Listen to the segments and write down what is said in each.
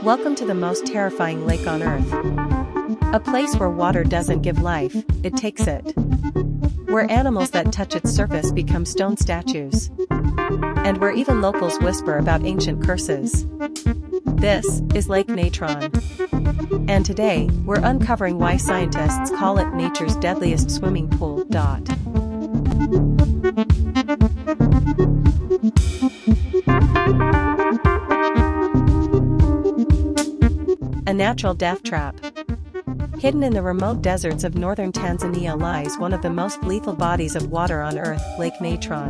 Welcome to the most terrifying lake on Earth. A place where water doesn't give life, it takes it. Where animals that touch its surface become stone statues. And where even locals whisper about ancient curses. This is Lake Natron. And today, we're uncovering why scientists call it nature's deadliest swimming pool. A natural death trap. Hidden in the remote deserts of northern Tanzania lies one of the most lethal bodies of water on Earth, Lake Natron.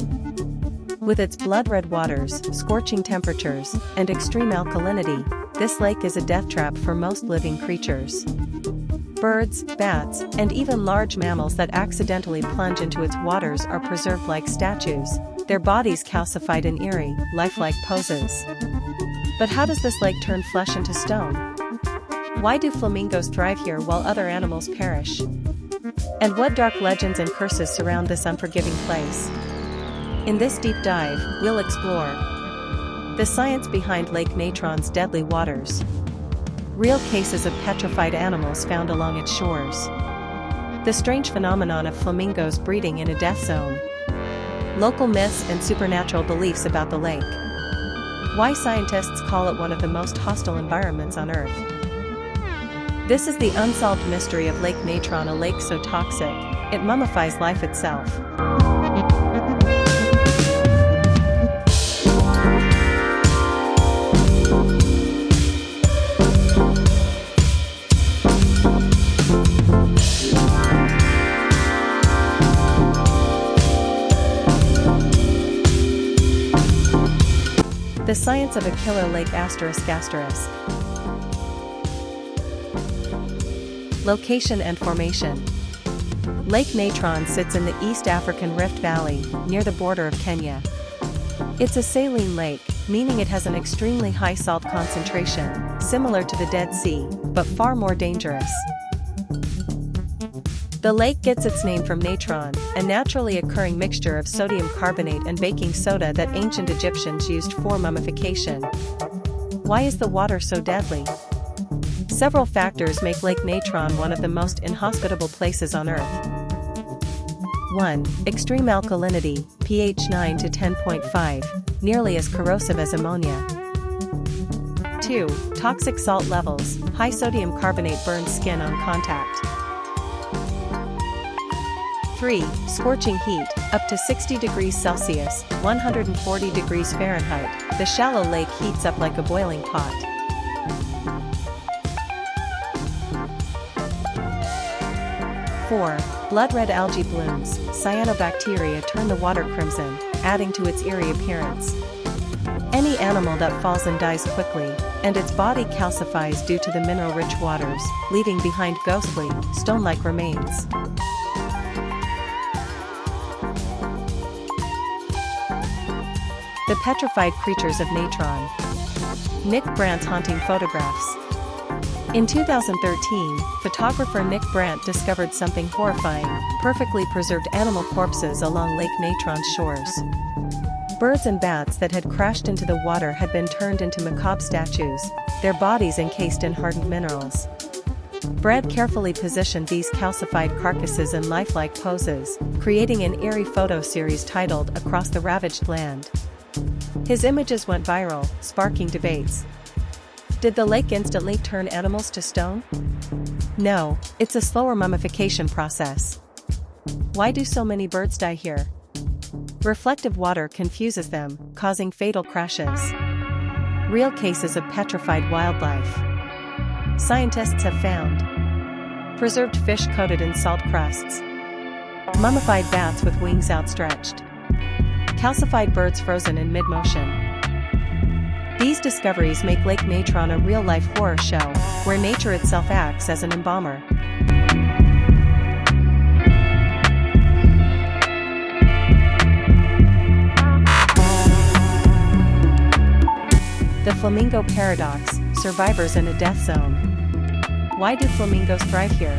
With its blood-red waters, scorching temperatures, and extreme alkalinity, this lake is a death trap for most living creatures. Birds, bats, and even large mammals that accidentally plunge into its waters are preserved like statues, their bodies calcified in eerie, lifelike poses. But how does this lake turn flesh into stone? Why do flamingos thrive here while other animals perish? And what dark legends and curses surround this unforgiving place? In this deep dive, we'll explore the science behind Lake Natron's deadly waters, real cases of petrified animals found along its shores, the strange phenomenon of flamingos breeding in a death zone, local myths and supernatural beliefs about the lake, why scientists call it one of the most hostile environments on Earth. This is the unsolved mystery of Lake Natron, a lake so toxic, it mummifies life itself. The science of a killer lake ****. Location and formation. Lake Natron sits in the East African Rift Valley, near the border of Kenya. It's a saline lake, meaning it has an extremely high salt concentration, similar to the Dead Sea, but far more dangerous. The lake gets its name from natron, a naturally occurring mixture of sodium carbonate and baking soda that ancient Egyptians used for mummification. Why is the water so deadly? Several factors make Lake Natron one of the most inhospitable places on Earth. 1. Extreme alkalinity, pH 9 to 10.5, nearly as corrosive as ammonia. 2. Toxic salt levels, high sodium carbonate burns skin on contact. 3. Scorching heat, up to 60 degrees Celsius, 140 degrees Fahrenheit, the shallow lake heats up like a boiling pot. 4. Blood-red algae blooms, cyanobacteria turn the water crimson, adding to its eerie appearance. Any animal that falls and dies quickly, and its body calcifies due to the mineral-rich waters, leaving behind ghostly, stone-like remains. The petrified creatures of Natron. Nick Brandt's haunting photographs. In 2013, photographer Nick Brandt discovered something horrifying: perfectly preserved animal corpses along Lake Natron's shores. Birds and bats that had crashed into the water had been turned into macabre statues, their bodies encased in hardened minerals. Brandt carefully positioned these calcified carcasses in lifelike poses, creating an eerie photo series titled "Across the Ravaged Land." His images went viral, sparking debates. Did the lake instantly turn animals to stone? No, it's a slower mummification process. Why do so many birds die here? Reflective water confuses them, causing fatal crashes. Real cases of petrified wildlife. Scientists have found preserved fish coated in salt crusts, mummified bats with wings outstretched, calcified birds frozen in mid-motion. These discoveries make Lake Natron a real-life horror show, where nature itself acts as an embalmer. The flamingo paradox, survivors in a death zone. Why do flamingos thrive here?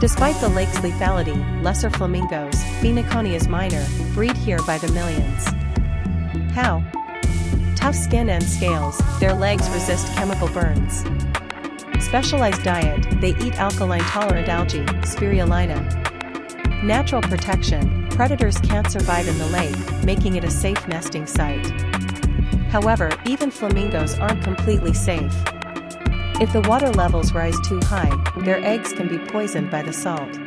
Despite the lake's lethality, lesser flamingos, Phoeniconias minor, breed here by the millions. How? Tough skin and scales, their legs resist chemical burns. Specialized diet, they eat alkaline-tolerant algae, spirulina. Natural protection, predators can't survive in the lake, making it a safe nesting site. However, even flamingos aren't completely safe. If the water levels rise too high, their eggs can be poisoned by the salt.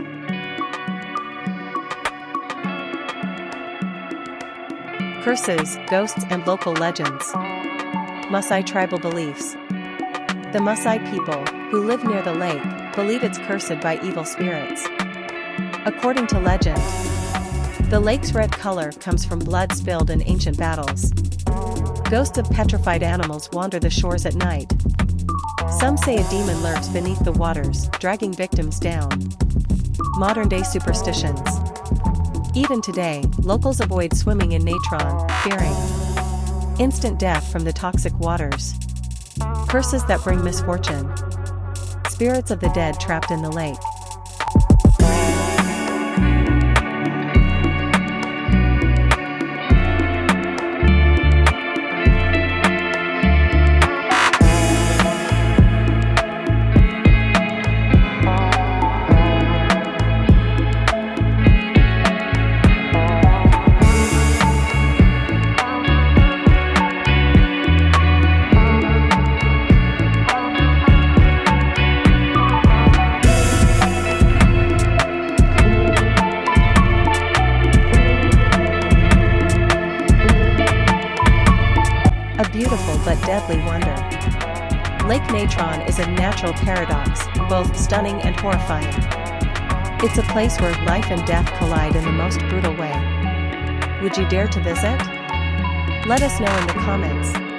Curses, ghosts and local legends. Maasai tribal beliefs. The Maasai people, who live near the lake, believe it's cursed by evil spirits. According to legend, the lake's red color comes from blood spilled in ancient battles. Ghosts of petrified animals wander the shores at night. Some say a demon lurks beneath the waters, dragging victims down. Modern-day superstitions. Even today, locals avoid swimming in Natron, fearing instant death from the toxic waters. Curses that bring misfortune. Spirits of the dead trapped in the lake. A beautiful but deadly wonder. Lake Natron is a natural paradox, both stunning and horrifying. It's a place where life and death collide in the most brutal way. Would you dare to visit? Let us know in the comments.